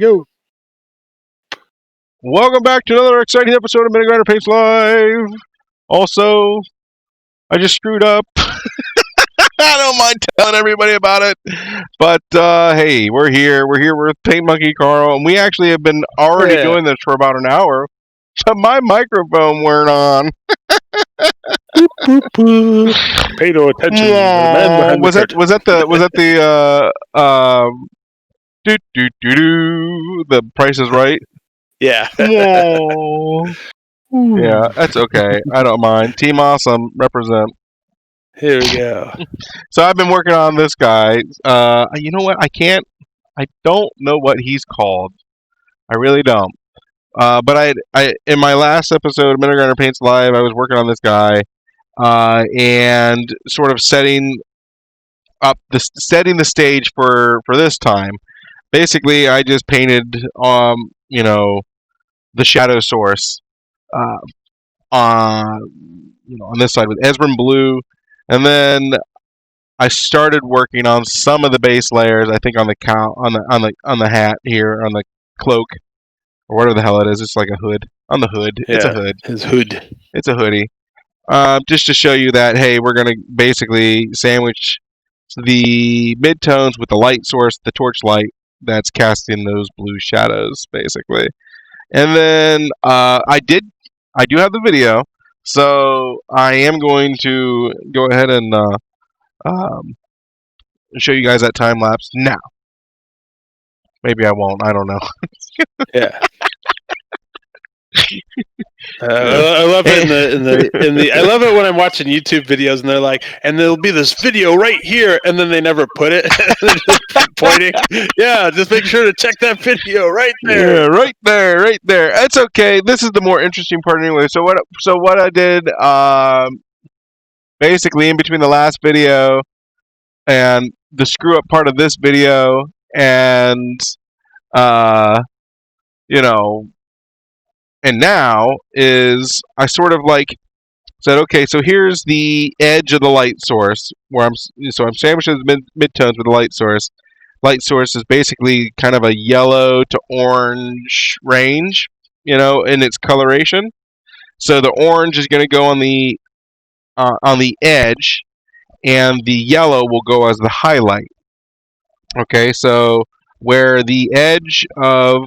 Go. Welcome back to another exciting episode of MiniGrinder Paints Live. Also, I just screwed up. I don't mind telling everybody about it. But hey, we're here. We're here with Paint Monkey Carl, and we actually have been already doing this for about an hour. But my microphone weren't on. Pay no attention. Was that the Price is Right? Yeah. Yeah, that's okay. I don't mind. Team Awesome, represent. Here we go. So I've been working on this guy. You know what? I don't know what he's called. I really don't. But I in my last episode of MiniGrinder Paints Live, I was working on this guy, and sort of setting the stage for this time. Basically, I just painted, the shadow source, on this side with Esbrin blue, and then I started working on some of the base layers. I think on the hat here, on the cloak, or whatever the hell it is. It's like a hood on the hood. Yeah, it's a hood. His hood. It's a hoodie. Just to show you that, hey, we're gonna basically sandwich the midtones with the light source, the torch light that's casting those blue shadows, basically. And then I do have the video, so I am going to go ahead and show you guys that time lapse now. Maybe I won't. I don't know. Yeah. I love it in the. I love it when I'm watching YouTube videos and they're like, and there'll be this video right here, and then they never put it. They're just pointing. Yeah, just make sure to check that video right there. Yeah, right there. That's okay. This is the more interesting part anyway. So what I did, basically in between the last video and the screw up part of this video, and and now is I sort of like said, okay, so here's the edge of the light source where I'm sandwiching the midtones with the light source. Light source is basically kind of a yellow to orange range, in its coloration. So the orange is going to go on the edge, and the yellow will go as the highlight. Okay, so where the edge of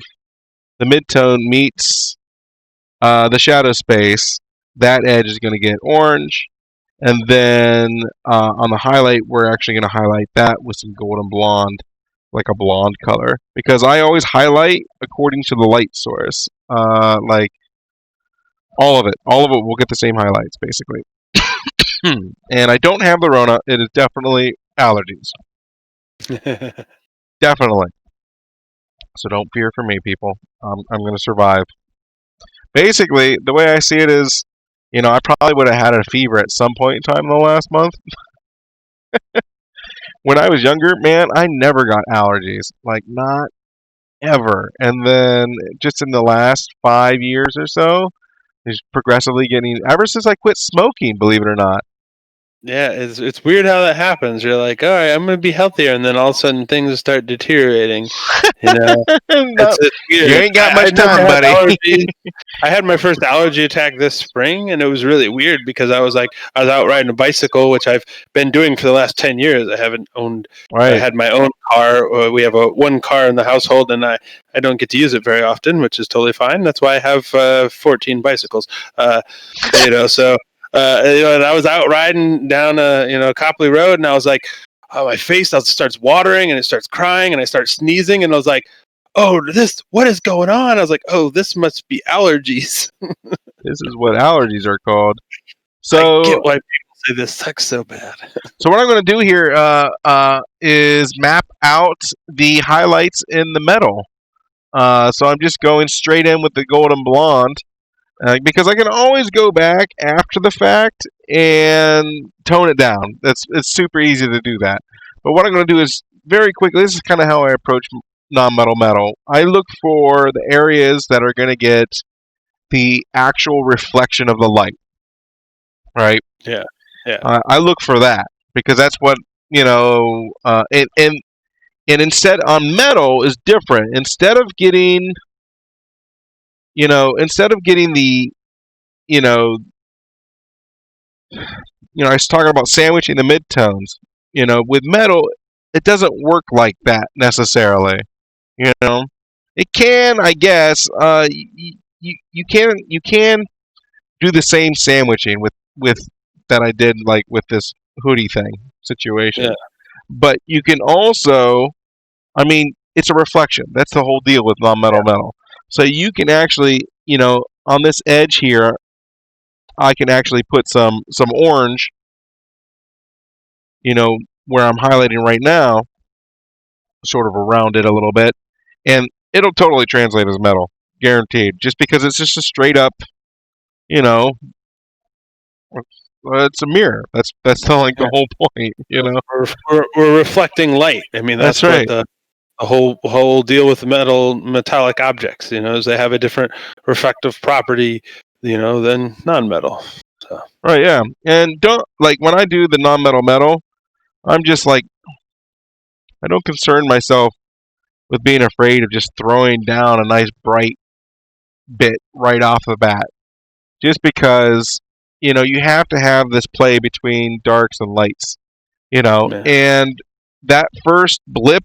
the midtone meets the shadow space, that edge is going to get orange, and then on the highlight, we're actually going to highlight that with some golden blonde, like a blonde color, because I always highlight according to the light source. Like all of it will get the same highlights, basically. And I don't have the Rona. It is definitely allergies. Definitely. So don't fear for me, people. I'm going to survive. Basically, the way I see it is, I probably would have had a fever at some point in time in the last month. When I was younger, man, I never got allergies. Like, not ever. And then, just in the last 5 years or so, it's progressively getting, ever since I quit smoking, believe it or not. Yeah, it's weird how that happens. You're like, all right, I'm going to be healthier, and then all of a sudden things start deteriorating. No, It's weird. you ain't got much time, buddy. I had my first allergy attack this spring, and it was really weird because I was out riding a bicycle, which I've been doing for the last 10 years. I haven't owned. Right. I had my own car. We have one car in the household, and I don't get to use it very often, which is totally fine. That's why I have 14 bicycles. So. And I was out riding down Copley Road, and I was like, oh, my face starts watering, and it starts crying, and I start sneezing, and I was like, oh, what is going on? I was like, oh, this must be allergies. This is what allergies are called. So I get why people say this sucks so bad. So what I'm going to do here is map out the highlights in the metal. So I'm just going straight in with the golden blonde. Because I can always go back after the fact and tone it down. It's super easy to do that. But what I'm going to do is very quickly, this is kind of how I approach non-metal metal. I look for the areas that are going to get the actual reflection of the light. Right? Yeah. I look for that because that's what, and And instead on metal is different. Instead of getting the you know I was talking about sandwiching the midtones. With metal, it doesn't work like that necessarily. It can, I guess. You can do the same sandwiching with that I did like with this hoodie thing situation. Yeah. But you can also, I mean, it's a reflection. That's the whole deal with non-metal metal. So you can actually, on this edge here, I can actually put some orange, where I'm highlighting right now, sort of around it a little bit, and it'll totally translate as metal, guaranteed. Just because it's just a straight up, you know, it's a mirror. That's the whole point. We're reflecting light. I mean, That's that's what right. the whole deal with metallic objects, is they have a different reflective property, than non-metal. So. Right, yeah. And don't, like, when I do the non-metal metal, I'm just like, I don't concern myself with being afraid of just throwing down a nice bright bit right off the bat. Just because, you have to have this play between darks and lights, Yeah. and that first blip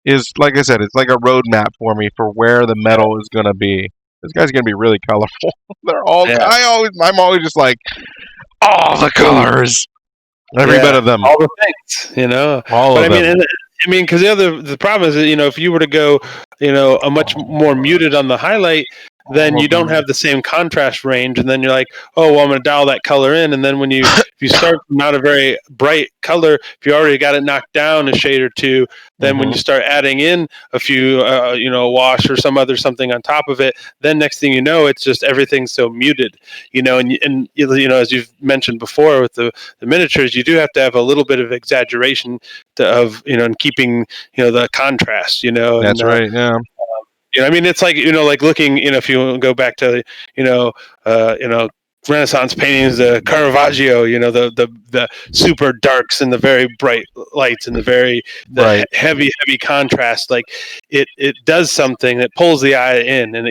is, like I said, it's like a roadmap for me for where the metal is going to be. This guy's going to be really colorful. I'm always just like, all the colors, every bit of them, all the things, all But of them. because the problem is that, if you were to go, a much more muted on the highlight, then you don't have the same contrast range, and then you're like, oh, well, I'm going to dial that color in, and then if you start from not a very bright color, if you already got it knocked down a shade or two, then when you start adding in a few, wash or something on top of it, then next thing you know, it's just everything's so muted, and as you've mentioned before with the miniatures, you do have to have a little bit of exaggeration and keeping the contrast, That's right. Yeah. I mean, it's like like looking, if you go back to Renaissance paintings, the Caravaggio, the super darks and the very bright lights and the heavy contrast, like it does something that pulls the eye in, and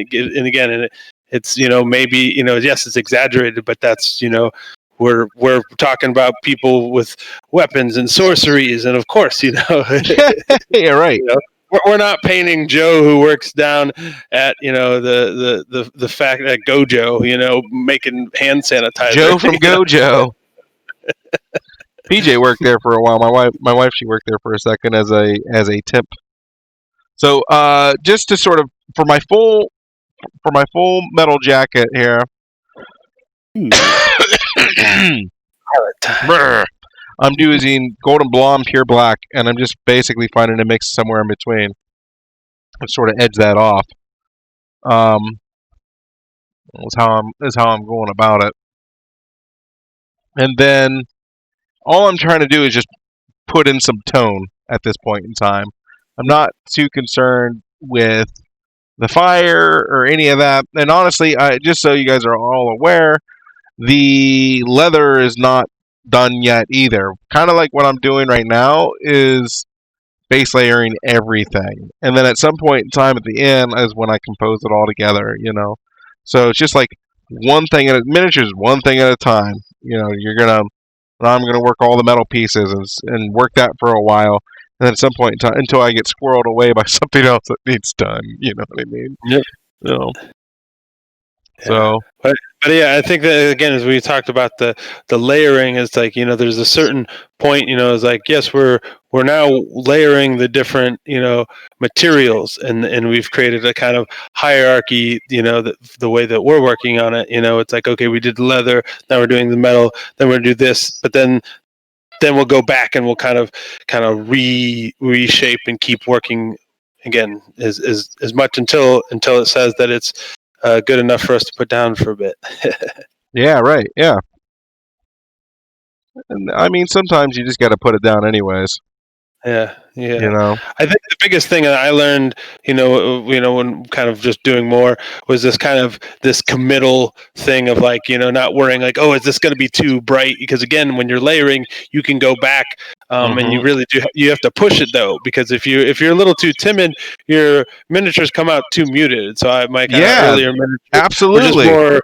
it's maybe yes, it's exaggerated, but that's we're talking about people with weapons and sorceries, and of course, Yeah, right. We're not painting Joe who works down at the fact that Gojo, making hand sanitizer. Joe from Gojo. PJ worked there for a while. My wife, she worked there for a second as a temp. So just to sort of for my full metal jacket here. I'm using golden blonde, pure black, and I'm just basically finding a mix somewhere in between and sort of edge that off. Is how I'm going about it. And then all I'm trying to do is just put in some tone at this point in time. I'm not too concerned with the fire or any of that. And honestly, just so you guys are all aware, the leather is not done yet either. Kind of like what I'm doing right now is base layering everything. And then at some point in time at the end is when I compose it all together, So it's just like miniatures, one thing at a time. I'm gonna work all the metal pieces and work that for a while. And then at some point in time, until I get squirreled away by something else that needs done. You know what I mean? Yep. So, but yeah, I think that again, as we talked about the layering, is like there's a certain point, it's like yes, we're now layering the different materials, and we've created a kind of hierarchy, the way that we're working on it, it's like okay, we did leather, now we're doing the metal, then we're gonna do this, but then we'll go back and we'll kind of reshape and keep working again as much until it says that it's good enough for us to put down for a bit. Yeah, right. Yeah. And I mean, sometimes you just got to put it down anyways. Yeah. Yeah, You know. I think the biggest thing that I learned, when kind of just doing more, was this kind of this committal thing of like, not worrying like, oh, is this going to be too bright? Because again, when you're layering, you can go back, and you really do. You have to push it though, because if you're a little too timid, your miniatures come out too muted. So my kind of Yeah, earlier miniatures were just absolutely. more.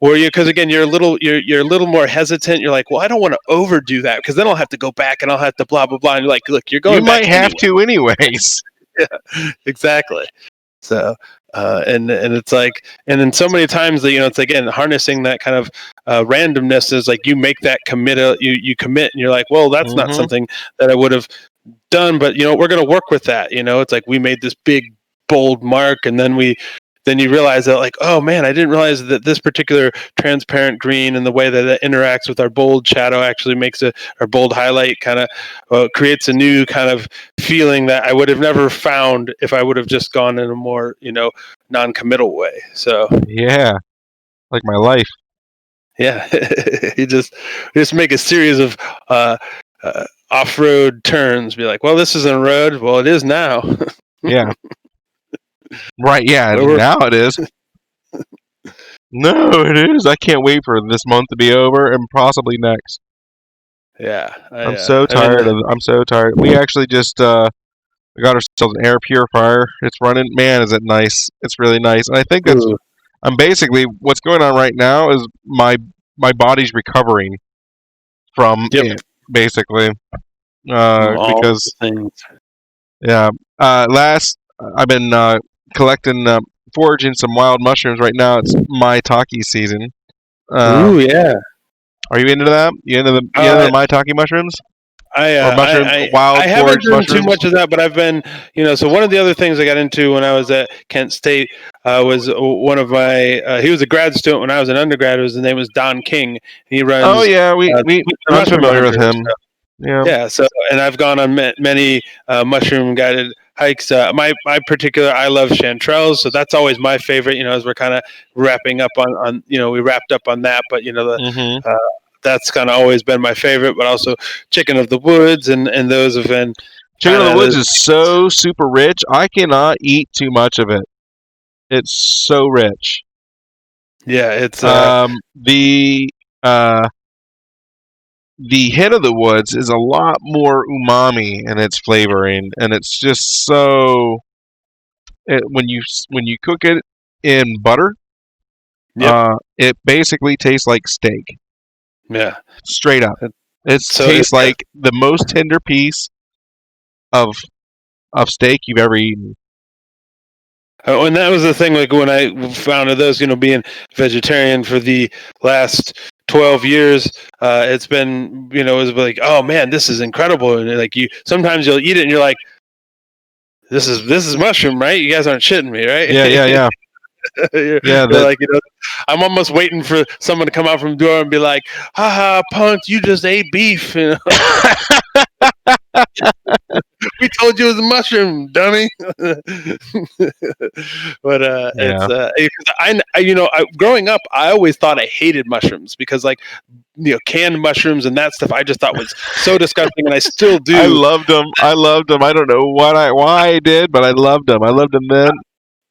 Or because again you're a little more hesitant. You're like, well, I don't want to overdo that because then I'll have to go back and I'll have to blah blah blah. And you're like, look, you're You going back might have anyway. to anyways. Yeah, exactly. So and it's like, and then so many times that it's again harnessing that kind of randomness is like you make that you commit and you're like, well, that's not Mm-hmm. something that I would have done, but we're going to work with that. It's like we made this big bold mark, and then you realize that like, oh man, I didn't realize that this particular transparent green and the way that it interacts with our bold shadow actually makes our bold highlight kind of creates a new kind of feeling that I would have never found if I would have just gone in a more non-committal way. So Yeah, like my life. yeah, you just make a series of off-road turns. Be like, well, this isn't a road. Well, it is now. Yeah. Right, yeah, Where we're now it is. No, it is. I can't wait for this month to be over and possibly next. Yeah, I'm so I mean, tired of I'm so tired. We actually just got ourselves an air purifier. It's running. Man, is it nice. It's really nice. And I think that's ooh, I'm basically what's going on right now is my body's recovering from yep, it basically from all of the because things. yeah, last I've been collecting foraging some wild mushrooms right now. It's maitake season. Ooh, yeah. Are you into that? You into Uh, the maitake mushrooms or I wild haven't foraged done too mushrooms? much of that, but I've been, so one of the other things I got into when I was at Kent State was one of my, he was a grad student when I was an undergrad. His name was Don King. He Oh runs yeah, the I'm Mushroom familiar with Hunters. him. Yeah. Yeah, so, and I've gone on many mushroom guided hikes. My particular, I love chanterelles, so that's always my favorite. As we're kind of wrapping up on we wrapped up on that, but Mm-hmm. that's kind of always been my favorite. But also chicken of the woods, and those have been Chicken kind of the of woods is so super rich. I cannot eat too much of it. It's so rich. yeah, it's Uh, the hen of the woods is a lot more umami in its flavoring, and it's just so when you cook it in butter, yep, it basically tastes like steak, yeah. straight up. It So tastes like the most tender piece of steak you've ever eaten. and that was the thing, like when I found those, being vegetarian for the last 12 years, it's been, it was like, oh man, this is incredible. And like sometimes you'll eat it and you're like, this is mushroom, right? You guys aren't shitting me, right? Yeah, yeah, yeah, you're, yeah. you're like, I'm almost waiting for someone to come out from the door and be like, haha, punk, you just ate beef. We told you it was a mushroom, dummy. But Yeah. growing up, I always thought I hated mushrooms because like canned mushrooms and that stuff I just thought was so disgusting, and I still I do. loved them. I loved them. I don't know why I did, but I loved them. I loved them then.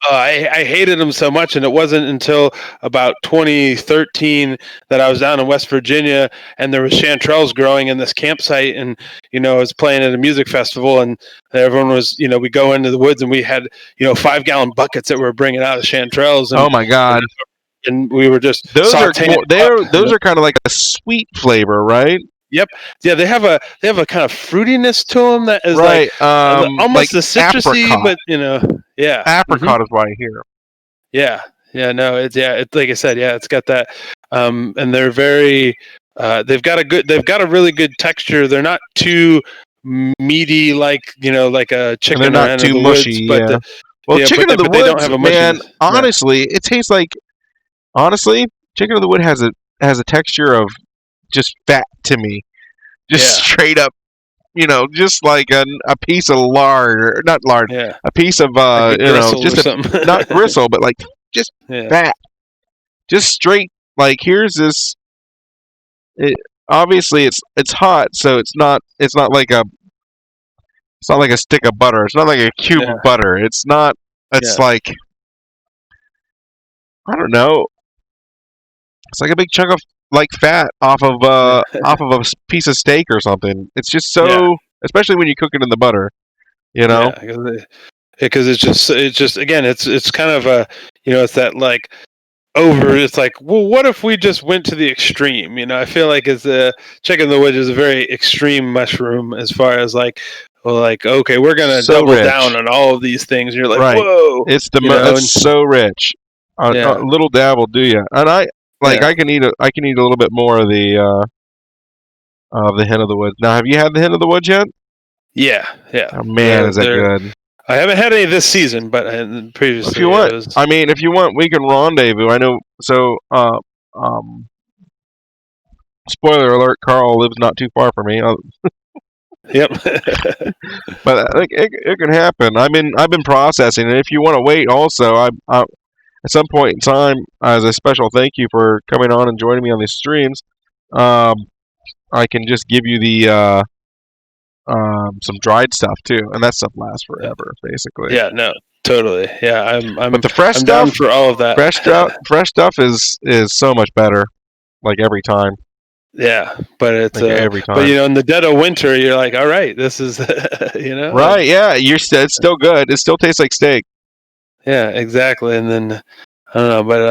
I hated them so much, and it wasn't until about 2013 that I was down in West Virginia, and there was chanterelles growing in this campsite, and I was playing at a music festival, and everyone was, we go into the woods, and we had 5-gallon buckets that we were bringing out of chanterelles, Oh my god. and we were just Those are sautéing more, them up. those are kind of like a sweet flavor, right? Yep. Yeah, they have a kind of fruitiness to them that is like Right. Like almost the citrusy, apricot. but yeah. Hmm. Apricot is what I hear. Yeah, yeah, no, it's like I said, yeah, it's got that, and they're very, they've got a really good texture. They're not too meaty like like a And they're chicken or not hen of too the woods, mushy, but yeah. Well, chicken of the but they don't woods, have a man, mushiness. Yeah, honestly, it tastes like honestly, chicken of the wood has a texture of just fat to me. Just yeah, straight up, just like a piece of lard, or not lard, yeah, a piece of like a gristle or just a something. not gristle, but like just Yeah, fat, just straight. Like here's this. It, obviously, it's hot, so it's not like It's not like a stick of butter. It's not like a cube Yeah. of butter. It's not. It's Yeah. like, I don't know. It's like a big chunk of like fat off of a piece of steak or something. It's just Yeah. so, especially when you cook it in the butter. You know. Yeah. Because it's just again, it's kind of a, it's that like over. It's like, well, what if we just went to the extreme? I feel like it's chicken in the woods is a very extreme mushroom as far as like, well, like, okay, we're gonna So double rich. down on all of these things. And you're like, Right. whoa, It's and so rich. A yeah, little dab will do you. And yeah, I can eat a little bit more of the hen of the woods. Now, have you had the hen of the woods yet? yeah, yeah. Oh man, is that good? I haven't had any this season, but If you previously it want, was. I mean, if you want, we can rendezvous. I know. So, um, spoiler alert: Carl lives not too far from me. Yep. But it can happen. I've been processing, and if you want to wait, also, at some point in time, as a special thank you for coming on and joining me on these streams, um, I can just give you the some dried stuff too, and that stuff lasts forever, basically. Yeah. No. Totally. Yeah. But the fresh I'm stuff, down for all of that. fresh stuff is so much better, like every time, Yeah, but it's like every but time. in the dead of winter, you're like, all right, this is Right? Yeah, it's still good. It still tastes like steak. yeah, exactly. And then I don't know, but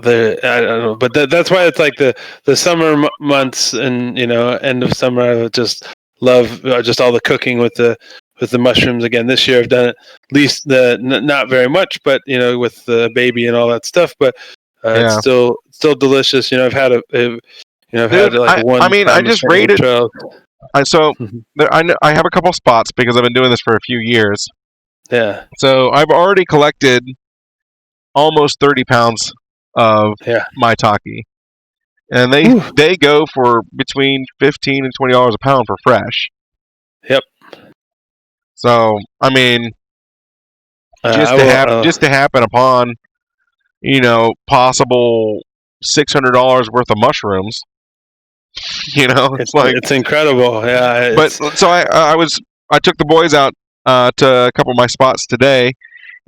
I don't know, but that's why it's like the summer months and end of summer. I would just love just all the cooking with the mushrooms. Again, this year I've done it at least not very much, but with the baby and all that stuff. But it's Yeah, still delicious. I've had I've dude. had like I one mean, I time just spent with rated. trail. So I have a couple spots because I've been doing this for a few years. Yeah, So I've already collected almost 30 pounds of yeah. maitake, and Whew. they go for between $15 and $20 a pound for fresh. Yep. So I mean, I will. just to happen upon possible $600 worth of mushrooms. It's like. It's incredible. Yeah. But so I took the boys out to a couple of my spots today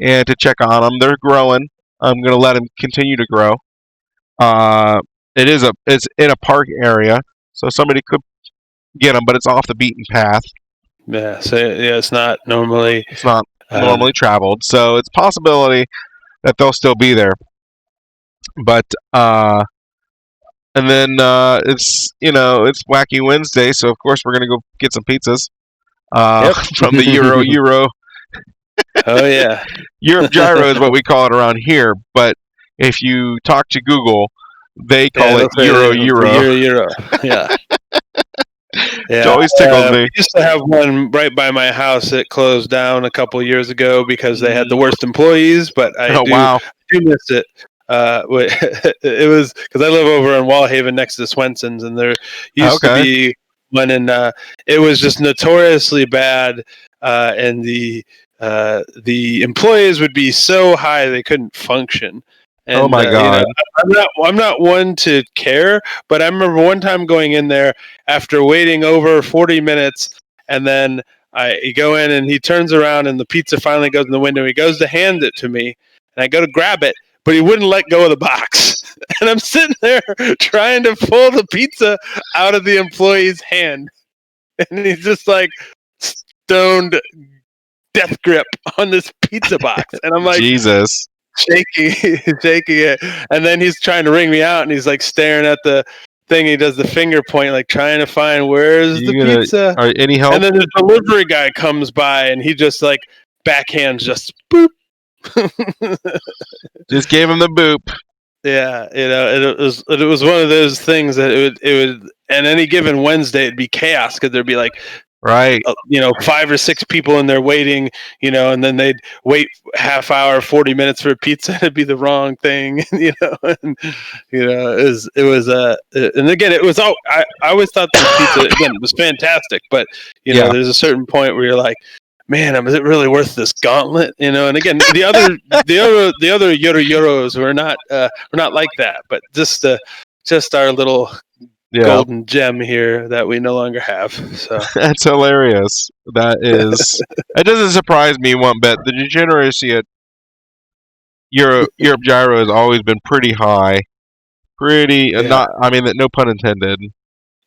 and to check on them. They're growing. I'm gonna let them continue to grow. It's in a park area, so somebody could get them, but it's off the beaten path. Yeah. So yeah, it's not normally. It's not normally traveled, so it's a possibility that they'll still be there. But and then it's Wacky Wednesday, so of course we're gonna go get some pizzas from the Euro. Oh yeah. Europe gyro is what we call it around here, but if you talk to Google, they call it Euro. Euro. Yeah. It always tickles me. We used to have one right by my house. It closed down a couple years ago because they had the worst employees. But I do miss it. It was because I live over in Wallhaven next to Swenson's, and there used to be one, and it was just notoriously bad. And the employees would be so high they couldn't function. And, oh my god! I'm not one to care, but I remember one time going in there after waiting over 40 minutes, and then I go in and he turns around and the pizza finally goes in the window. He goes to hand it to me, and I go to grab it, but he wouldn't let go of the box. And I'm sitting there trying to pull the pizza out of the employee's hand, and he's just like stoned death grip on this pizza box, and I'm like, Jesus. shaking it, and then he's trying to ring me out, and he's like staring at the thing. He does the finger point, like trying to find where's the pizza. Any help? And then the delivery guy comes by, and he just like backhands, just boop. Just gave him the boop. Yeah, it was one of those things that it would, and any given Wednesday it'd be chaos because there'd be like. Right. 5 or 6 people in there waiting, and then they'd wait half hour, 40 minutes for a pizza. It'd be the wrong thing, and, it was and again, it was all, I always thought the pizza, again, was fantastic, but, there's a certain point where you're like, man, is it really worth this gauntlet? And again, the other Euros were not like that, but just our little golden gem here that we no longer have. So That's hilarious. That is. It doesn't surprise me one bit. The degeneracy at Europe Gyro has always been pretty high. Pretty, Yeah. not. I mean, no pun intended.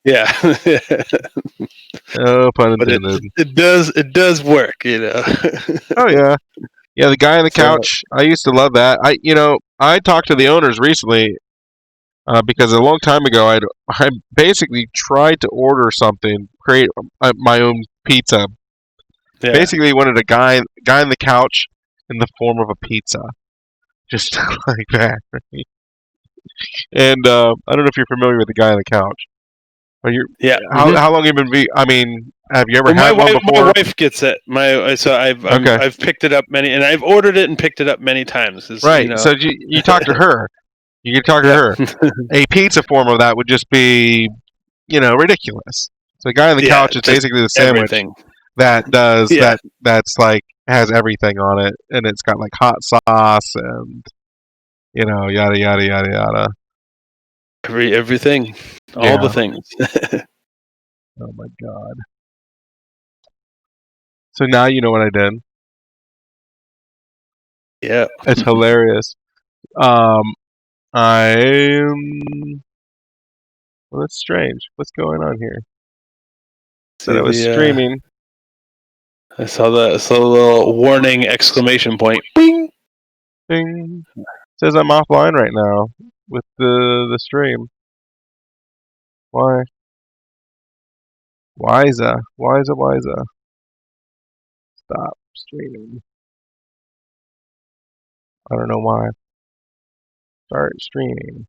yeah, No pun but intended. it does work, Oh yeah, yeah. The guy on the So- couch. I used to love that. I talked to the owners recently because a long time ago I basically tried to order something, create my own pizza. Yeah. Basically, wanted a guy on the couch in the form of a pizza, just like that. Right? And I don't know if you're familiar with the guy on the couch. But Yeah. How long have you been? I mean, have you ever had one before? My wife gets it. I've picked it up many, and I've ordered it and picked it up many times. Right. So you talk to her. You can talk to her. A pizza form of that would just be, ridiculous. So the guy on the couch is basically the sandwich that does that. That's like has everything on it, and it's got like hot sauce and yada yada yada yada. Everything, all the things. Oh my god. So now you know what I did. Yeah. It's hilarious. Well, that's strange. What's going on here? So I was streaming. I saw the little warning exclamation point. Bing! Ding. It says I'm offline right now with the stream. Why? Wiza. Stop streaming. I don't know why. Start streaming.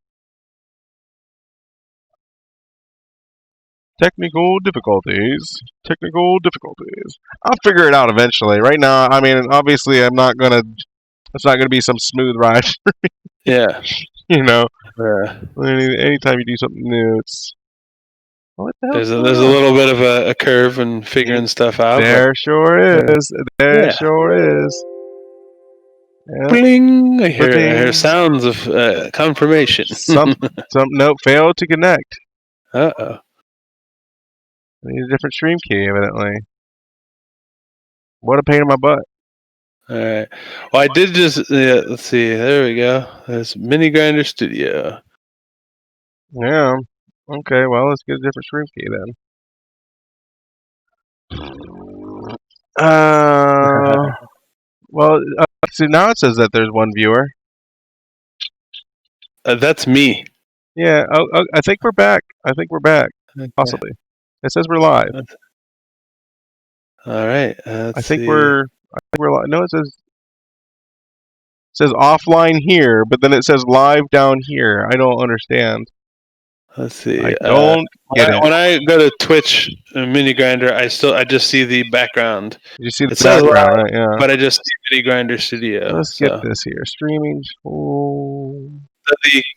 Technical difficulties. I'll figure it out eventually. Right now, I mean, obviously, it's not gonna be some smooth ride. Yeah. Anytime you do something new, it's what the hell? There's a little bit of a curve in figuring stuff out. There sure is. There sure is. Yep. Bling! I hear sounds of confirmation. Some note failed to connect. Uh-oh. I need a different stream key, evidently. What a pain in my butt. All right. Well, I did just let's see. There we go. There's MiniGrinder Studio. Yeah. Okay. Well, let's get a different stream key then. Well, see, now it says that there's one viewer. That's me. Yeah. I think we're back. Okay. Possibly. It says we're live. All right. I think we're live. No, it says offline here, but then it says live down here. I don't understand. Let's see. I don't get it. When I go to Twitch MiniGrinder, I just see the background. You see the background, right? Yeah. But I just see MiniGrinder Studio. Let's get this here. Streaming.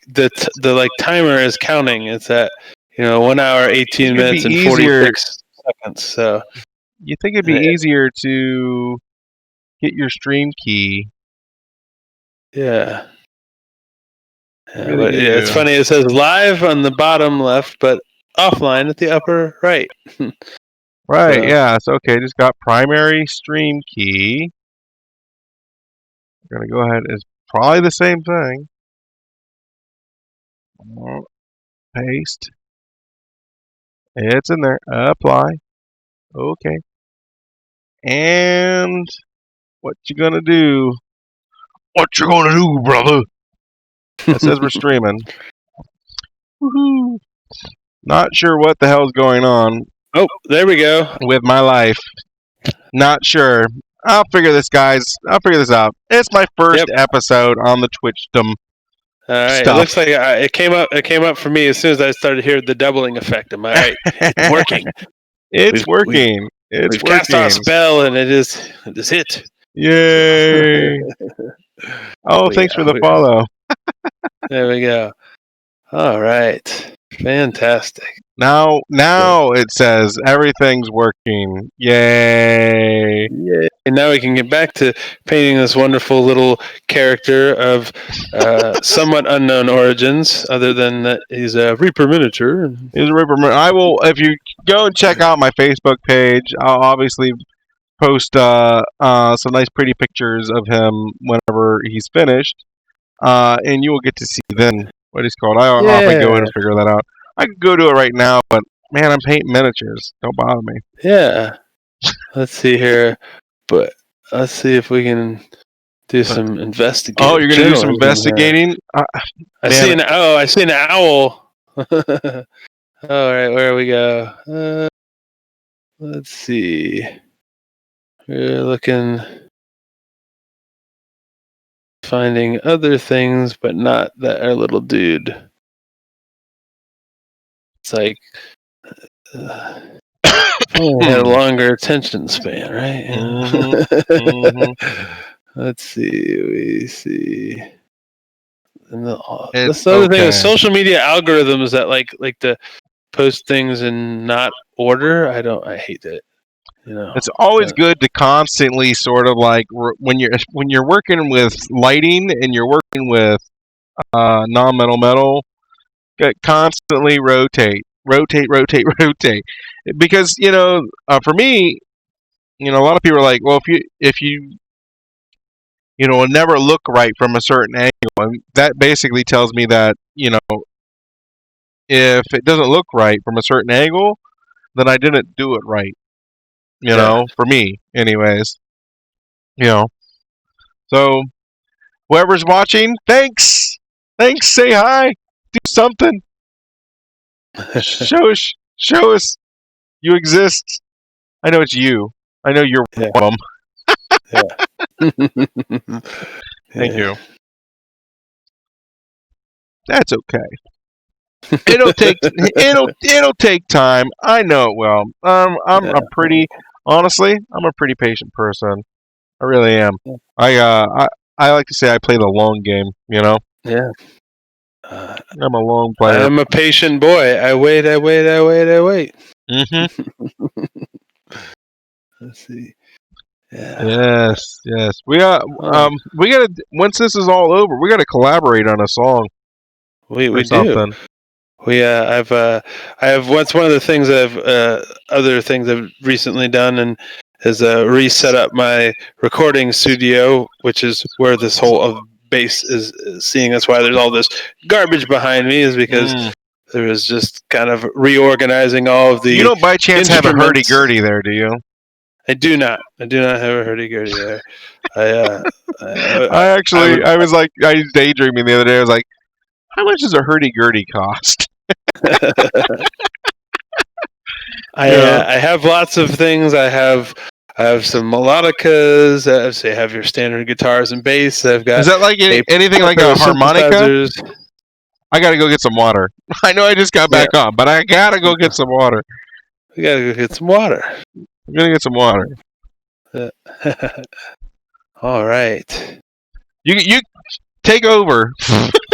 The like timer is counting. It's at 1 hour 18 minutes and 46 seconds. So you think it'd be easier to get your stream key? Yeah. But it's funny. It says live on the bottom left, but offline at the upper right. Right. So, yeah. So okay. Just got primary stream key. We're gonna go ahead. It's probably the same thing. Paste. It's in there. Apply. Okay. And what you gonna do? What you gonna do, brother? It says we're streaming. Woohoo! Not sure what the hell's going on. Oh, there we go. With my life. Not sure. I'll figure this out. It's my first episode on the Twitchdom. All right. Stuff. It looks like it came up for me as soon as I started hearing the doubling effect. Am I right? It's working. It's working. We've cast our spell and it is hit. Yay! Oh, thanks for the follow. There we go. All right. Fantastic. Now it says everything's working. Yay! Yeah. And now we can get back to painting this wonderful little character of somewhat unknown origins, other than that he's a Reaper miniature. He's a Reaper. I will, if you go and check out my Facebook page, I'll obviously post some nice, pretty pictures of him whenever he's finished, and you will get to see then what he's called. I'll often go in and figure that out. I could go do it right now, but man, I'm painting miniatures. Don't bother me. Yeah. Let's see here. But let's see if we can do some investigating. Oh, you're gonna do some investigating? I see an owl. All right, where we go? Let's see. We're looking, finding other things, but not that our little dude. It's like had a longer attention span, right? Let's see. We see. And this other thing is social media algorithms that like to post things in not order. I hate it. It's always good to constantly sort of like when you're working with lighting and you're working with non-metal, constantly rotate, because for me, a lot of people are like, well, if you will never look right from a certain angle, and that basically tells me that if it doesn't look right from a certain angle, then I didn't do it right. For me, anyways. So whoever's watching, thanks, say hi, do something, show us you exist. I know it's you. I know you're one of them. Thank you. That's okay. It'll take time. I know it will. I'm a pretty patient person. I really am. I like to say I play the long game. Yeah. I'm a long player. I'm a patient boy. I wait. Mm-hmm. Let's see. Yeah. Yes. We gotta once this is all over, we gotta collaborate on a song. We do. I have one of the things other things I've recently done and is reset up my recording studio, which is where this whole base is seeing. That's why there's all this garbage behind me, is because there was just kind of reorganizing all of the. You don't by chance have a hurdy-gurdy there, do you? I do not. I do not have a hurdy-gurdy there. I was daydreaming the other day. I was like, how much does a hurdy-gurdy cost? I have lots of things. I have some melodicas. I have your standard guitars and bass. I've got. Is that like anything like a harmonica? I gotta go get some water. I know I just got back on, but I gotta go get some water. We gotta go get some water. I'm gonna get some water. All right. You take over.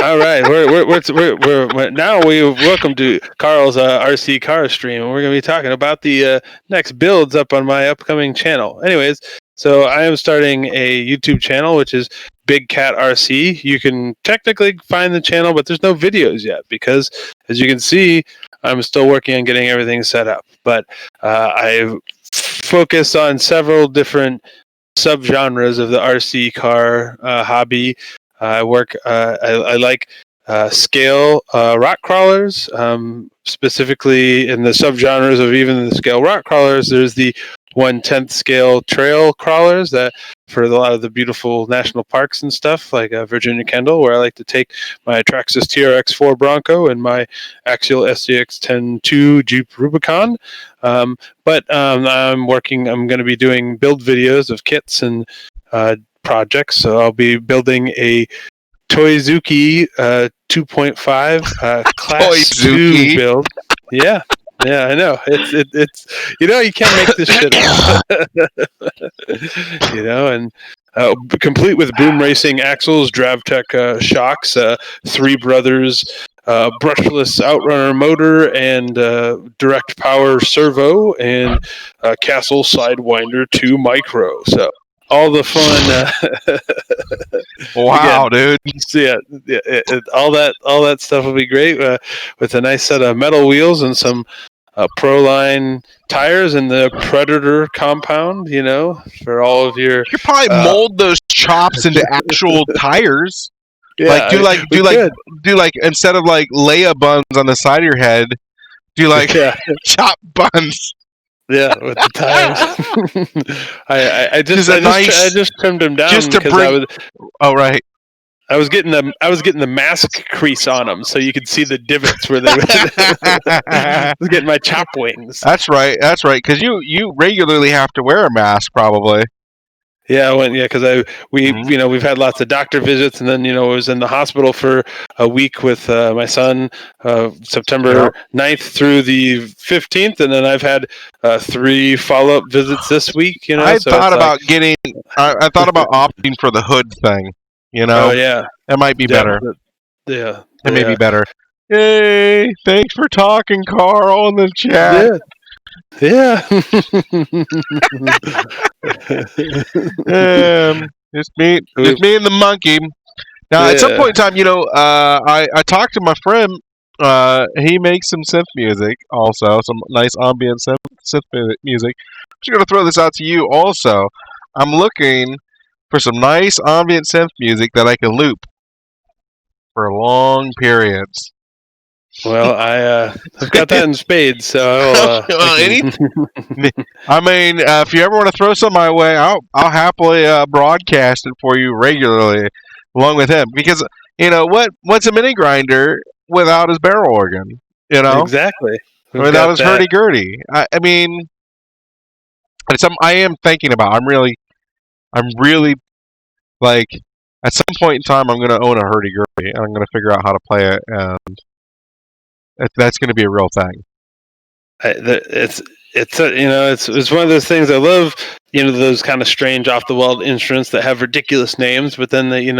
All right, we're now welcome to Carl's RC car stream, and we're going to be talking about the next builds up on my upcoming channel. Anyways, so I am starting a YouTube channel, which is Big Cat RC. You can technically find the channel, but there's no videos yet because, as you can see, I'm still working on getting everything set up. But I've focused on several different subgenres of the RC car hobby. I work. I like scale rock crawlers, specifically in the subgenres of even the scale rock crawlers. There's the 1/10 scale trail crawlers that for a lot of the beautiful national parks and stuff, like Virginia Kendall, where I like to take my Traxxas TRX4 Bronco and my Axial SCX-10-2 Jeep Rubicon. But I'm going to be doing build videos of kits and projects. So I'll be building a Toyzuki 2.5 class 2 build. Yeah, I know. It's you can't make this shit up. And complete with boom racing axles, DravTech shocks, Three Brothers brushless outrunner motor, and direct power servo, and Castle Sidewinder 2 Micro. So all the fun. Wow, Again, dude. so all that stuff will be great with a nice set of metal wheels and some Proline tires in the Predator compound. For all of your. You could probably Uh, mold those chops into actual tires. Like yeah, we could. do like instead of like Leia buns on the side of your head, do like Yeah, chop buns. yeah, with the tires. Just a I nice, just trimmed them down just to because bring. Oh right. I was getting the mask crease on them, so you could see the divots where they would. I was getting my chop wings. That's right. That's right. Because you regularly have to wear a mask, probably. Yeah, I went. Yeah, because we've had lots of doctor visits, and then I was in the hospital for a week with my son, September 9th through the 15th, and then I've had 3 follow-up visits this week. I So thought it's like, about getting. I thought about opting for the hood thing. oh yeah, That might be yeah, better. yeah, It may be better. Yay! Thanks for talking, Carl, in the chat. Yeah. Just me and the monkey. Now, at some point in time, I talked to my friend. He makes some synth music, also some nice ambient synth music. I'm just gonna throw this out to you. Also, I'm looking for some nice ambient synth music that I can loop for long periods. Well, I've got that in spades, so I mean, if you ever want to throw some my way, I'll happily broadcast it for you regularly, along with him. Because what's a mini grinder without his barrel organ? Exactly. Without his hurdy gurdy. I mean, it's something I am thinking about. I'm really like at some point in time, I'm going to own a hurdy gurdy, and I'm going to figure out how to play it, and that's going to be a real thing. It's one of those things I love. Those kind of strange off the wall instruments that have ridiculous names, but then they I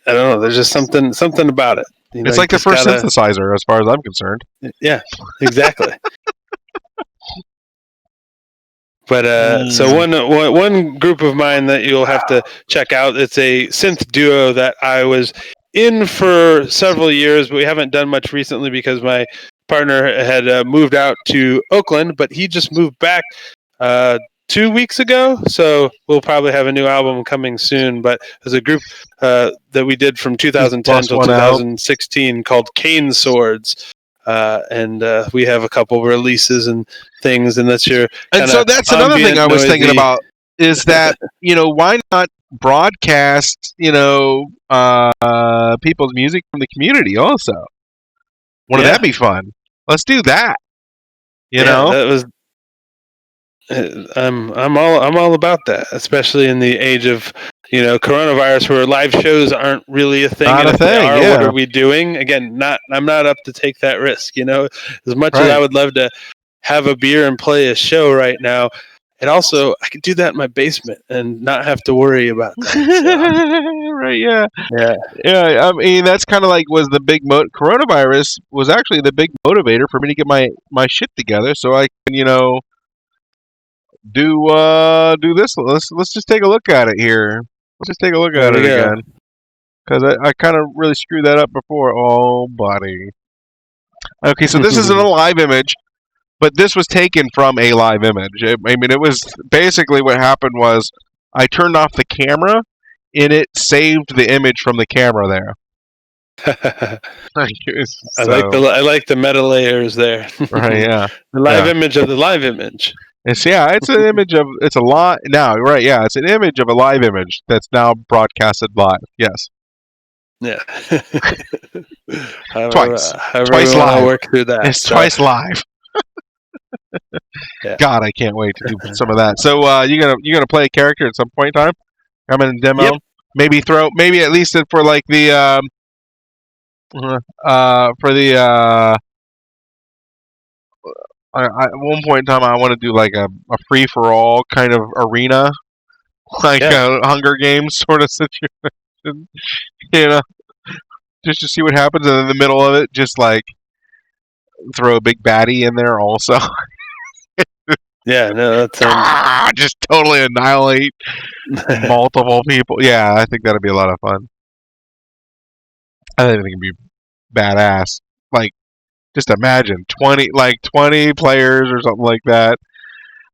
don't know. There's just something about it. It's like the first synthesizer, as far as I'm concerned. Yeah, exactly. But so one group of mine that you'll have to check out. It's a synth duo that I was in for several years, but we haven't done much recently because my partner had moved out to Oakland, but he just moved back 2 weeks ago. So we'll probably have a new album coming soon. But there's a group that we did from 2010 to 2016 called Cane Swords. And we have a couple releases and things, and that's your. And so that's another thing I was thinking about is that why not broadcast people's music from the community also? Wouldn't that be fun? Let's do that. That was. I'm all about that, especially in the age of coronavirus, where live shows aren't really a thing. Not a thing. Yeah. What are we doing? Again, I'm not up to take that risk. As much as I would love to have a beer and play a show right now, and also I could do that in my basement and not have to worry about that. So. Right? Yeah. I mean, that's kind of like was the big coronavirus was actually the big motivator for me to get my shit together, so I can do this. Let's just take a look at it here. Let's just take a look at it again. Because I kind of really screwed that up before. Oh, buddy. Okay, so this isn't a live image, but this was taken from a live image. I mean, it was basically what happened was I turned off the camera, and it saved the image from the camera there. I like the meta layers there. Right, yeah. The live image of the live image. It's an image of it's a lot now, right? Yeah, it's an image of a live image that's now broadcasted live. Yes. Yeah. Twice live. Work through that. It's twice live. Yeah. God, I can't wait to do some of that. So you're gonna play a character at some point in time? I'm in a demo. Yep. Maybe at least for like the at one point in time, I want to do like a free for all kind of arena, like a Hunger Games sort of situation, just to see what happens. And in the middle of it, just like throw a big baddie in there also. Yeah, no, that sounds. Just totally annihilate multiple people. Yeah, I think that'd be a lot of fun. I think it'd be badass. Like, just imagine 20 players or something like that.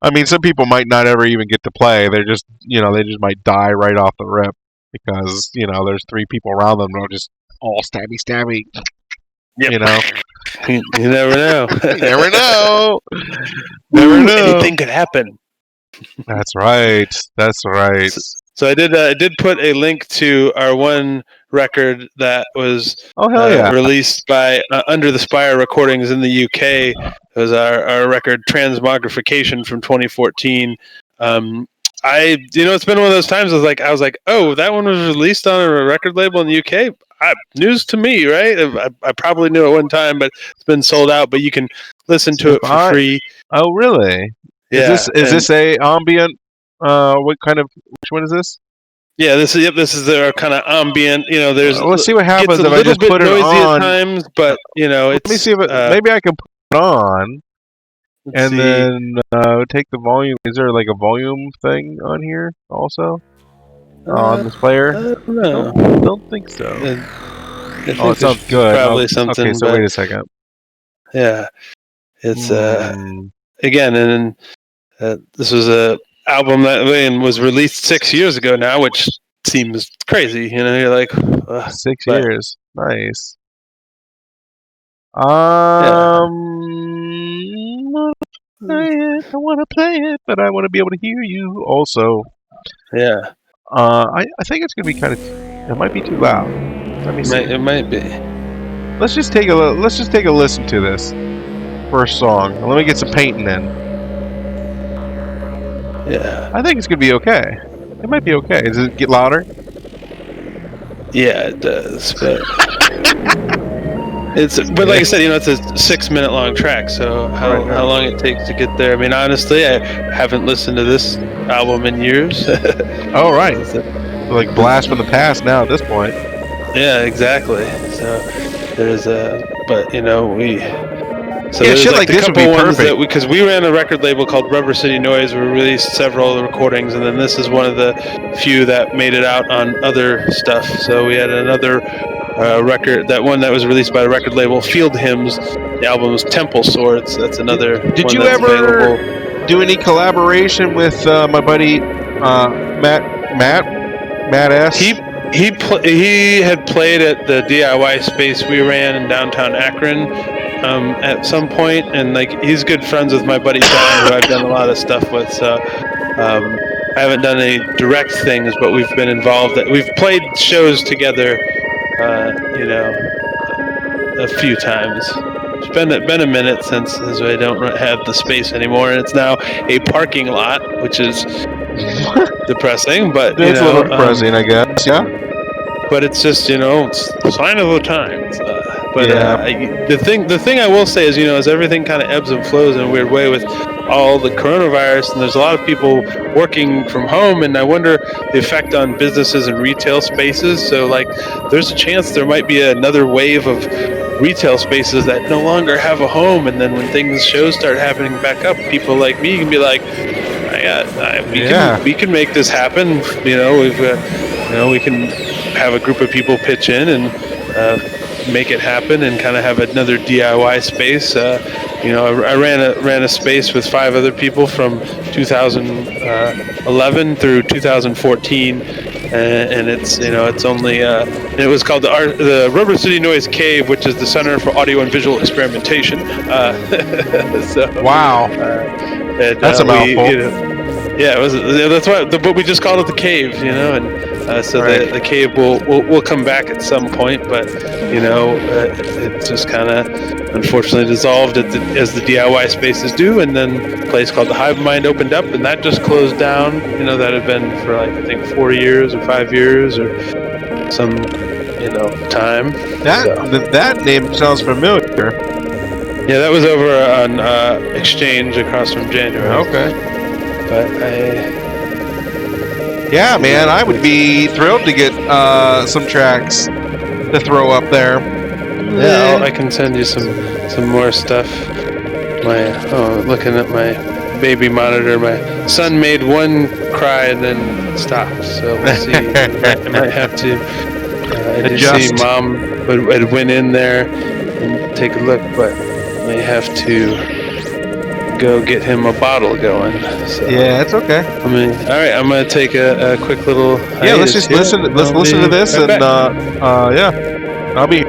I mean, some people might not ever even get to play. They're just, they just might die right off the rip because, there's 3 people around them. They'll just all stabby. Yep. You know, you never know. you never know. Never know. Anything could happen. That's right. That's right. So I did put a link to our one record that was hell yeah. released by Under the Spire Recordings in the UK. It was our record Transmogrification from 2014. It's been one of those times. I was like, oh, that one was released on a record label in the UK. News to me, right? I probably knew at one time, but it's been sold out. But you can listen to it for free. Oh, really? Yeah. Is this a ambient? Which one is this? Yeah, this is their kind of ambient. There's. Let's see what happens if I just put it on. At times, but let me see if maybe I can put it on, and then take the volume. Is there like a volume thing on here also on this player? I don't know. Don't think so. It sounds good. Probably something. Okay, so wait a second. Yeah, it's again, and this was a album that was released 6 years ago now, which seems crazy. You're like 6 years. Nice. I want to play it, but I want to be able to hear you also. Yeah. I think it's gonna be kind of. It might be too loud. Let me see. It might be. Let's just take a listen to this first song. Let me get some painting in. Yeah. I think it's gonna be okay. It might be okay. Does it get louder? Yeah, it does. But but like I said, it's a 6-minute long track. So how long it takes to get there? I mean, honestly, I haven't listened to this album in years. Oh right. Like blast from the past now at this point. Yeah, exactly. So there's we. So yeah, shit like this would be perfect. Because we ran a record label called Rubber City Noise. We released several recordings, and then this is one of the few that made it out on other stuff. So we had another record, that one that was released by the record label Field Hymns. The album was Temple Swords. That's another. Did one you that's ever available. Do any collaboration with my buddy Matt S? He had played at the DIY space we ran in downtown Akron at some point, and he's good friends with my buddy Don, who I've done a lot of stuff with. So I haven't done any direct things, but we've been involved. We've played shows together, a few times. It's been a minute since I don't have the space anymore, and it's now a parking lot, which is depressing. But it's a little depressing, I guess. Yeah. But it's just it's a sign of the times. The thing I will say is as everything kind of ebbs and flows in a weird way with all the coronavirus, and there's a lot of people working from home, and I wonder the effect on businesses and retail spaces. So there's a chance there might be another wave of retail spaces that no longer have a home, and then when shows start happening back up, people like me can be like, we can make this happen. We can have a group of people pitch in and make it happen, and kind of have another DIY space. I ran a space with 5 other people from 2011 through 2014, and it's only it was called the Rubber City Noise Cave, which is the Center for Audio and Visual Experimentation. Wow, that's a mouthful. Yeah, it was. That's why. But we just called it the cave, and the cave will come back at some point. But it just kind of unfortunately dissolved as the DIY spaces do, and then a place called the Hive Mind opened up, and that just closed down. That had been for I think 4 years or 5 years or some time. That name sounds familiar. Yeah, that was over on Exchange across from January. Okay. But yeah, man, I would be thrilled to get some tracks to throw up there. Yeah, I can send you some more stuff. Looking at my baby monitor. My son made one cry and then stopped. So we'll see. I might have to. I do see Adjust. Mom had went in there and take a look, but may have to go get him a bottle going. So. Yeah, it's okay. I mean, all right. I'm gonna take a quick little. Yeah, let's just listen. Let's listen to this, right and back. yeah, I'll be.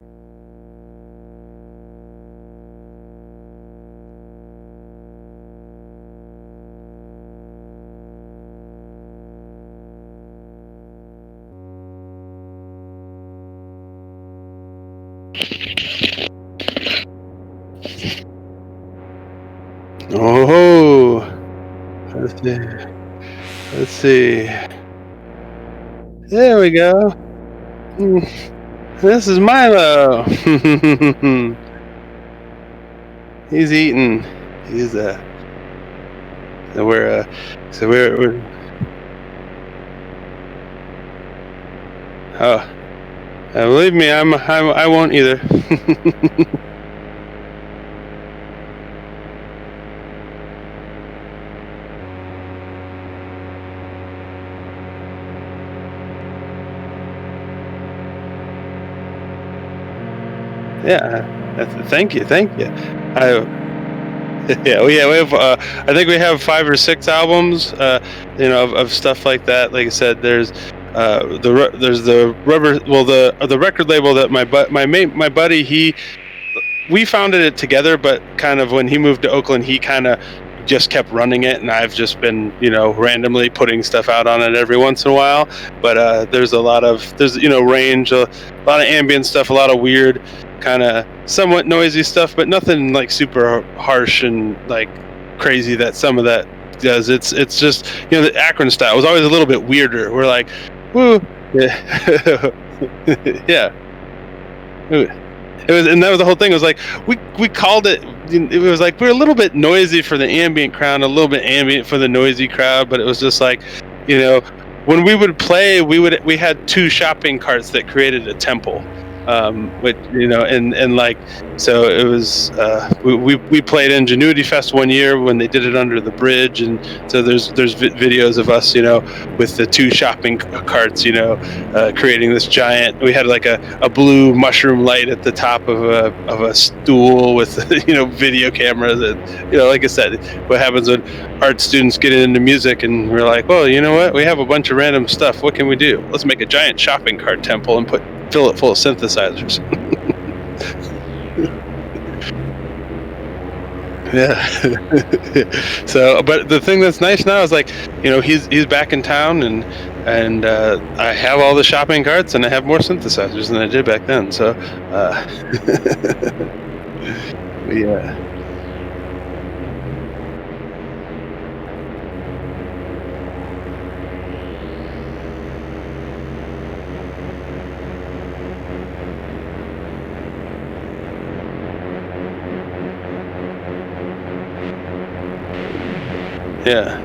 Oh, let's see. Let's see. There we go. Mm, This is Milo. He's eating. He's So we're oh, believe me, I won't either. Yeah. Thank you. Thank you. I Yeah, we have. I think we have 5 or 6 albums. Of stuff like that. Like I said, there's there's the rubber. Well, the record label that my buddy we founded it together, but kind of when he moved to Oakland, he kind of just kept running it, and I've just been randomly putting stuff out on it every once in a while. But there's range, a lot of ambient stuff, a lot of weird, kind of somewhat noisy stuff, but nothing like super harsh and like crazy that some of that does. It's just the Akron style was always a little bit weirder. We're like, woo, yeah, yeah. It was, and that was the whole thing. It was like we called it. It was like we're a little bit noisy for the ambient crowd, a little bit ambient for the noisy crowd. But it was just like, when we would play, we had 2 shopping carts that created a temple. Which and like so it was. We played Ingenuity Fest one year when they did it under the bridge, and so there's videos of us, with the 2 shopping carts, creating this giant. We had like a blue mushroom light at the top of a stool with video cameras, and like I said, what happens when art students get into music and we're like, well, you know what? We have a bunch of random stuff. What can we do? Let's make a giant shopping cart temple and fill it full of synthesizers. Yeah. So, but the thing that's nice now is like, he's back in town, and I have all the shopping carts, and I have more synthesizers than I did back then. So, yeah, yeah,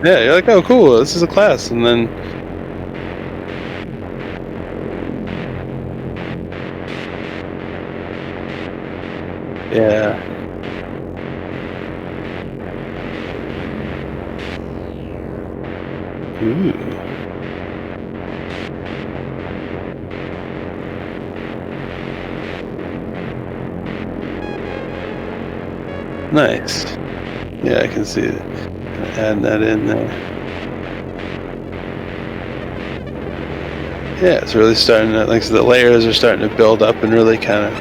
yeah. You're like, oh, cool. This is a class, and then yeah. Ooh, nice. Yeah, I can see it. Adding that in there. Yeah, it's really starting to, like, so the layers are starting to build up and really kind of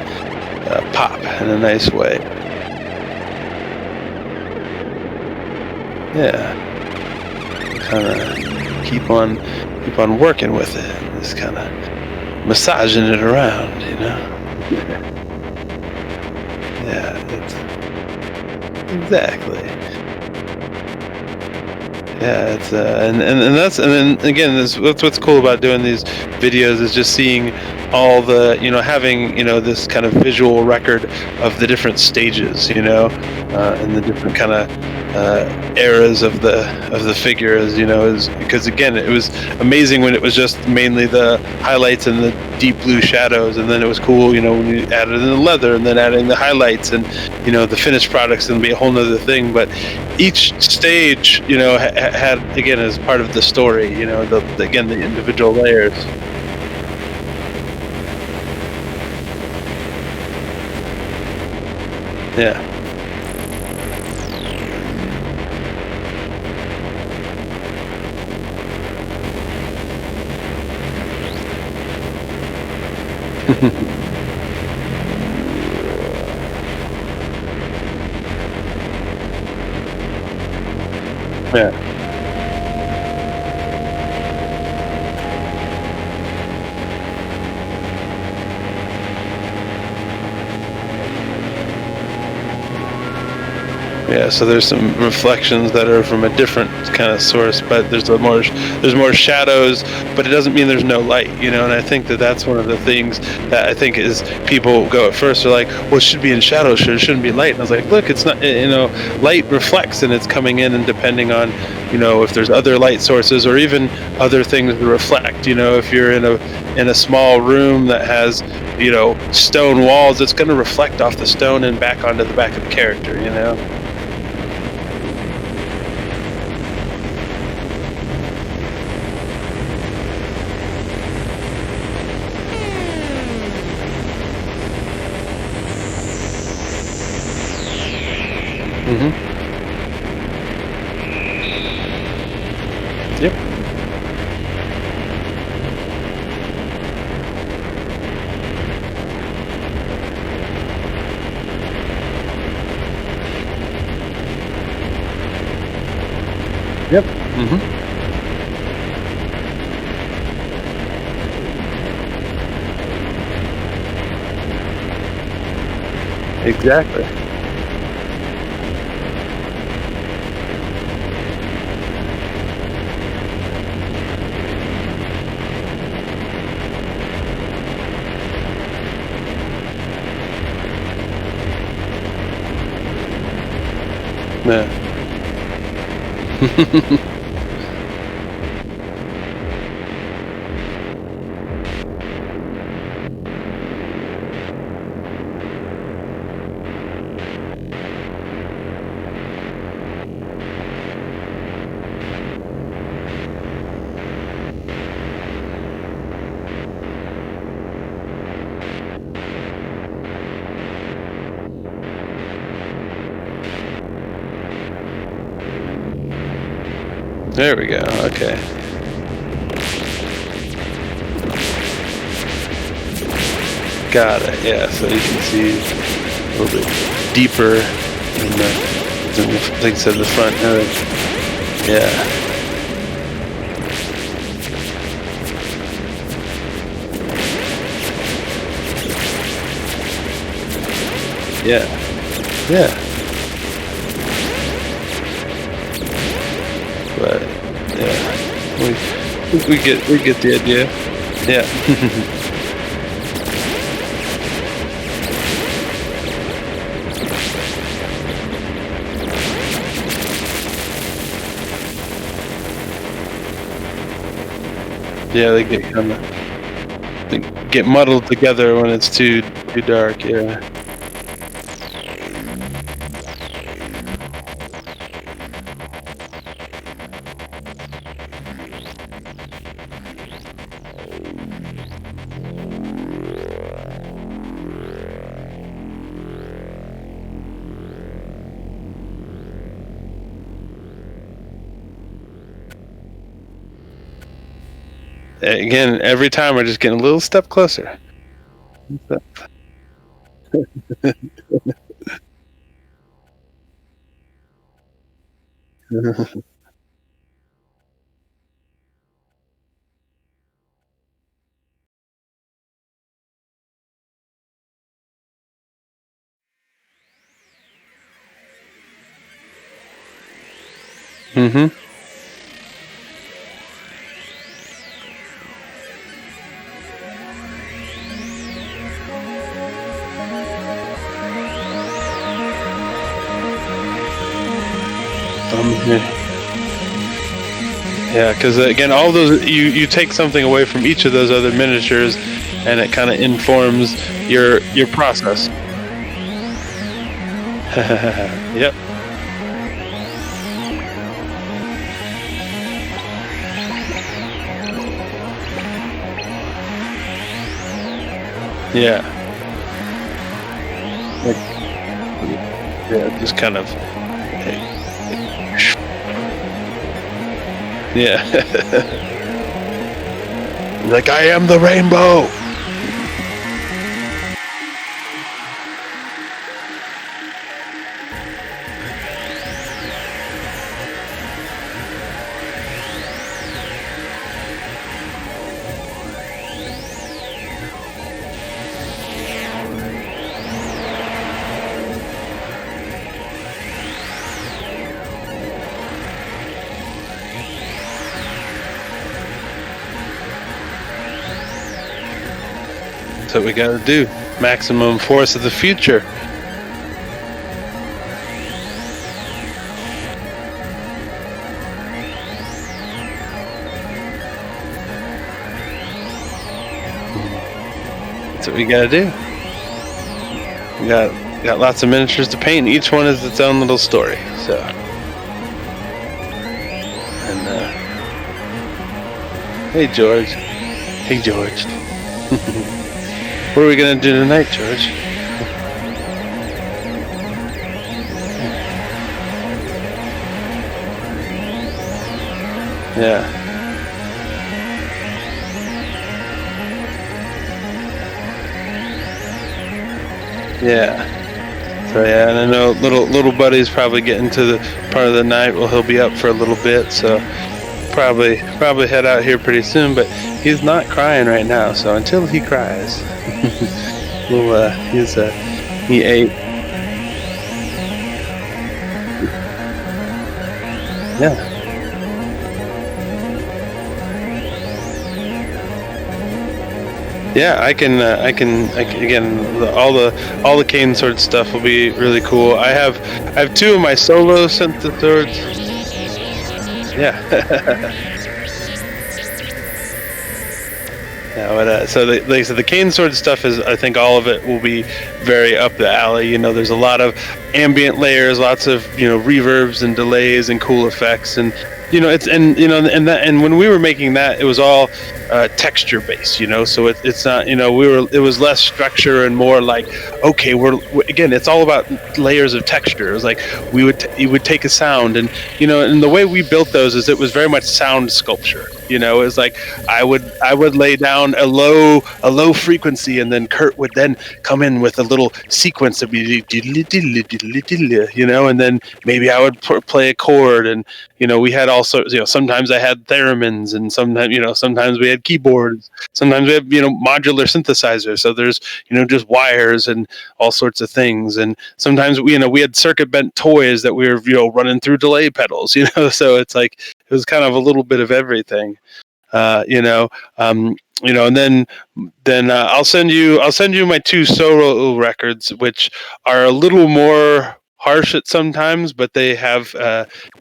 pop in a nice way. Yeah, kind of keep on working with it, just kind of massaging it around, Yeah, exactly. Yeah, it's and then again, that's what's cool about doing these videos is just seeing all the having this kind of visual record of the different stages, and the different kind of eras of the figures, is because again it was amazing when it was just mainly the highlights and the deep blue shadows, and then it was cool when you added in the leather and then adding the highlights and the finished products and be a whole nother thing. But each stage had again as part of the story, again the individual layers. Yeah, Yeah. Yeah, so there's some reflections that are from a different kind of source, but there's more shadows, but it doesn't mean there's no light, you know. And I think that that's one of the things that I think is people go at first are like, well, it should be in shadows, it shouldn't be light. And I was like, look, it's not, you know, light reflects and it's coming in, and depending on, you know, if there's other light sources or even other things that reflect, you know, if you're in a small room that has, you know, stone walls, it's going to reflect off the stone and back onto the back of the character, you know. Mm-hmm. Yep. Yep. Mm-hmm. Exactly. Yeah. There we go. Okay. Got it. Yeah. So you can see a little bit deeper like I said, the front. Yeah. Yeah. Yeah. But yeah, we get the idea. Yeah. Yeah, they get muddled together when it's too dark. Yeah. Again, every time we're just getting a little step closer. Mm-hmm. Yeah, because again, all those you take something away from each of those other miniatures, and it kind of informs your process. Yep. Yeah. Like, yeah, just kind of. Yeah. Like, I am the rainbow. That's what we gotta do. Maximum force of the future. That's what we gotta do. We got lots of miniatures to paint. Each one is its own little story. So, and hey George, hey George. What are we gonna do tonight, George? Yeah. Yeah. So yeah, and I know little buddy's probably getting to the part of the night. Well, he'll be up for a little bit, so probably head out here pretty soon. But he's not crying right now, so until he cries, we'll he ate. Yeah. Yeah, I can again, all the cane sword stuff will be really cool. I have two of my solo synthesizers. Yeah. Yeah, but so like I said, the cane sword stuff is, I think all of it will be very up the alley. You know, there's a lot of ambient layers, lots of, you know, reverbs and delays and cool effects, and you know, and when we were making that, it was all texture based, you know, so it's not, you know, it was less structure and more like, okay, again, it's all about layers of texture. It was like you would take a sound, and you know, and the way we built those is it was very much sound sculpture. You know, it was like I would lay down a low frequency, and then Kurt would then come in with a little sequence of be, you know, and then maybe I would play a chord, and you know, we had all sorts, you know, sometimes I had theremins, and sometimes we had keyboards, sometimes we had, you know, modular synthesizers, so there's, you know, just wires and all sorts of things, and sometimes we had circuit bent toys that we were, you know, running through delay pedals, you know, so it's like it was kind of a little bit of everything, you know, and then I'll send you my two solo records, which are a little more harsh at sometimes, but they have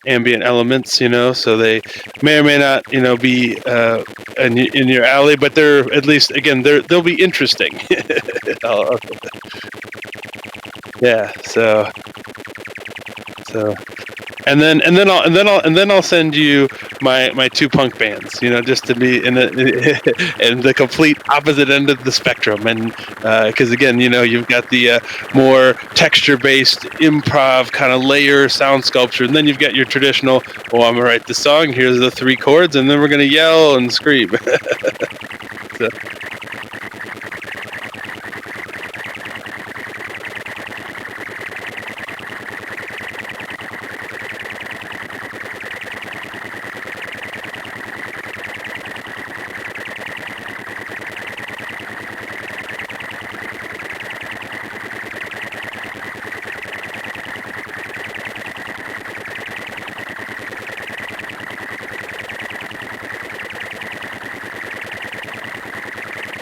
ambient elements, you know, so they may or may not, you know, be in your alley, but they're, at least, again, they'll be interesting. Yeah, so and then I'll send you my two punk bands, you know, just to be in the complete opposite end of the spectrum, and because again, you know, you've got the more texture-based improv kind of layer sound sculpture, and then you've got your traditional, well, I'm gonna write the song, here's the three chords, and then we're gonna yell and scream. So.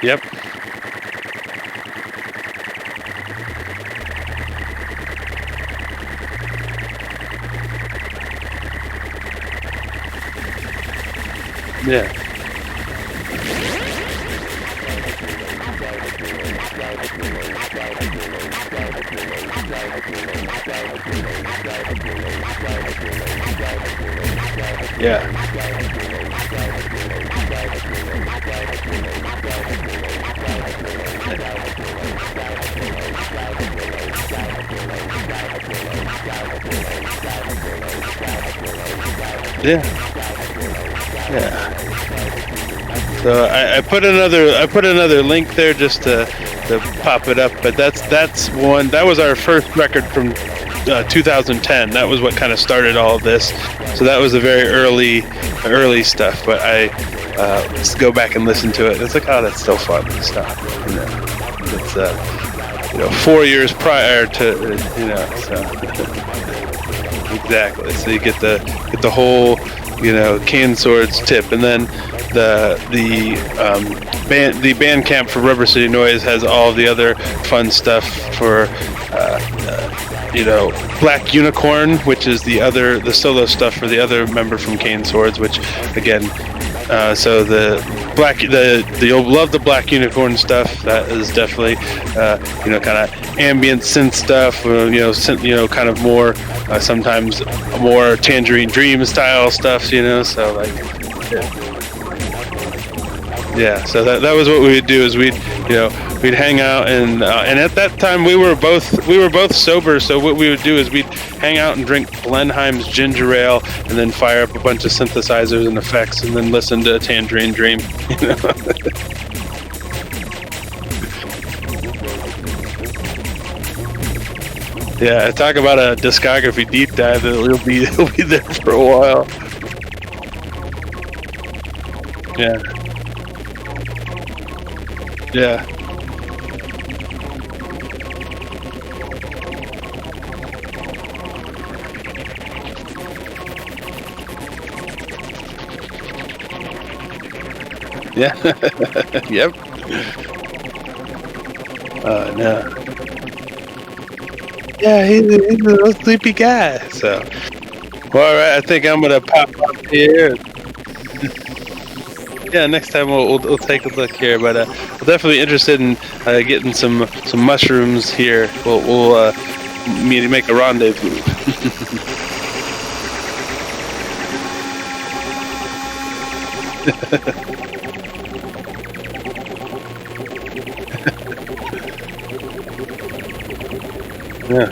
Yep. Yeah. Yeah. Yeah. Yeah. So I put another link there just to pop it up, but that's one, that was our first record from 2010. That was what kind of started all of this. So that was a very early stuff. But I just go back and listen to it. It's like, oh, that's still fun stuff. You know, it's 4 years prior to, you know, so exactly. So you get the whole, you know, cane swords tip, and then the band camp for Rubber City Noise has all the other fun stuff for Black Unicorn, which is the solo stuff for the other member from Cane Swords, which again, so you'll love the Black Unicorn stuff. That is definitely kind of ambient synth stuff, kind of more sometimes more Tangerine Dream style stuff, so like yeah, so that was what we would do, is we'd hang out, and at that time we were both sober, so what we would do is we'd hang out and drink Blenheim's ginger ale, and then fire up a bunch of synthesizers and effects, and then listen to Tangerine Dream. Yeah, talk about a discography deep dive. It'll be there for a while. Yeah. Yeah. Yeah. Yep. Oh no. Yeah, he's a little sleepy guy. So, well, all right. I think I'm gonna pop up here. Yeah, next time we'll take a look here, but we're definitely interested in getting some mushrooms here. We'll make a rendezvous. Yeah.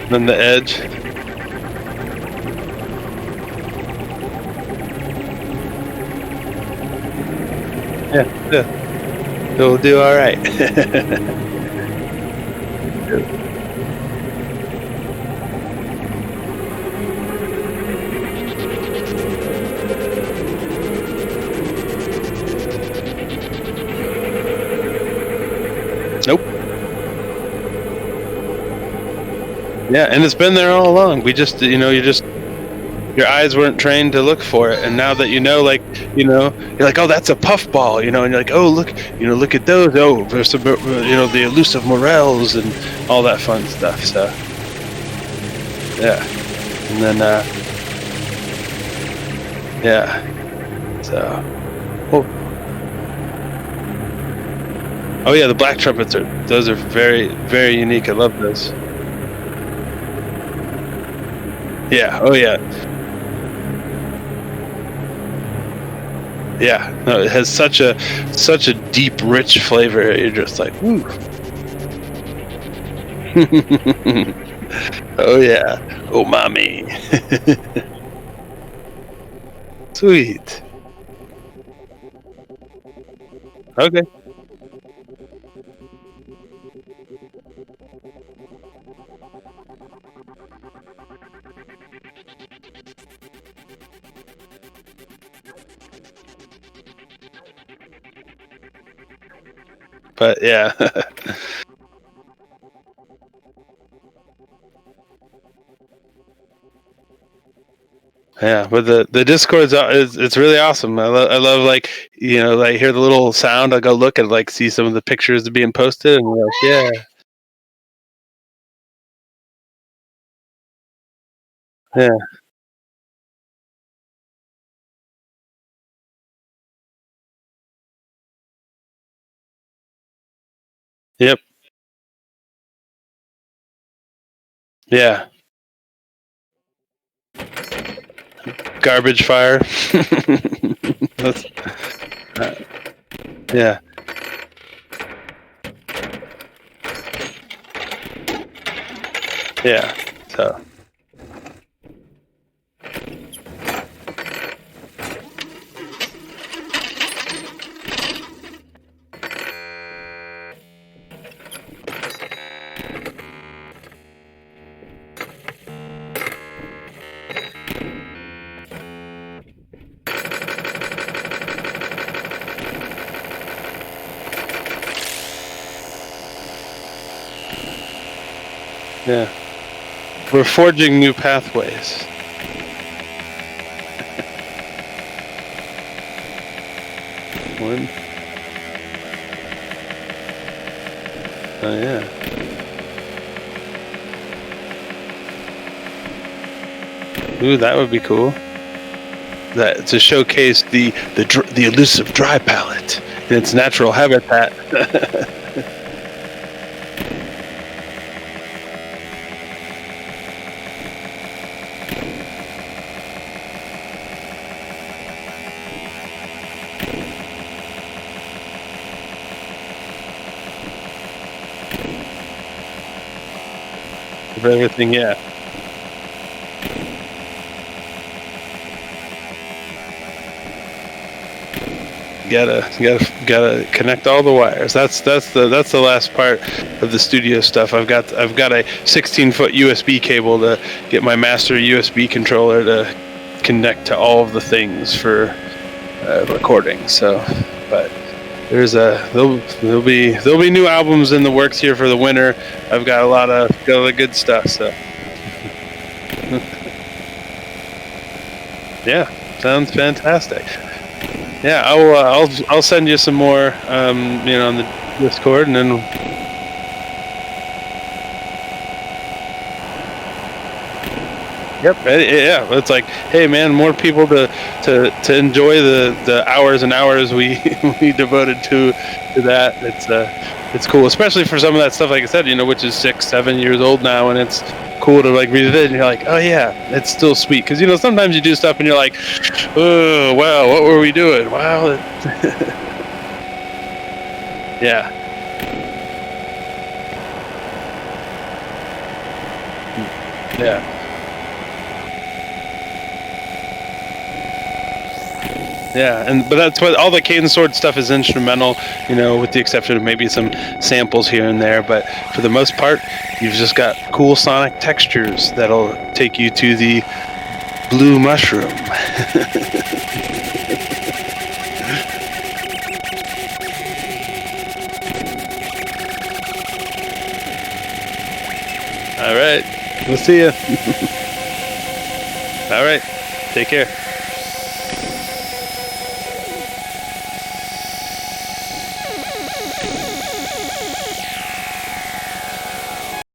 Then the edge. Yeah. It'll do all right. Nope. Yeah, and it's been there all along. We just, your eyes weren't trained to look for it, and now that you're like, oh, that's a puffball, and you're like, oh, look at those. Oh, there's some, the elusive morels and all that fun stuff. So, yeah, and then, yeah, so, oh yeah, the black trumpets those are very, very unique. I love those. Yeah. Oh yeah. Yeah. No, it has such a deep, rich flavor. You're just like, woo. Oh yeah. Oh mommy. Sweet. Okay. But yeah. Yeah, but the Discord's it's really awesome. I love like like hear the little sound. I go look and like see some of the pictures being posted, and we're like, yeah, yeah, yep, yeah. Garbage fire. That's, yeah, yeah. So. Yeah. We're forging new pathways. One. Oh yeah. Ooh, that would be cool. That to showcase the elusive dry palette in its natural habitat. Of everything, yeah. Gotta connect all the wires. That's the last part of the studio stuff. I've got a 16-foot USB cable to get my master USB controller to connect to all of the things for recording. So, but there'll be new albums in the works here for the winter. I've got a lot of good stuff. So, yeah, sounds fantastic. Yeah, I'll send you some more, on the Discord, and then. Yep. Yeah. It's like, hey, man, more people to enjoy the hours and hours we we devoted to that. It's cool, especially for some of that stuff, like I said, which is 6-7 years old now, and it's cool to like read it, and you're like, oh yeah, it's still sweet, because sometimes you do stuff and you're like, oh wow, what were we doing? Wow. Yeah. Yeah. Yeah, but that's what all the Cadence Sword stuff is instrumental, with the exception of maybe some samples here and there. But for the most part, you've just got cool sonic textures that'll take you to the blue mushroom. All right, we'll see you. All right, take care.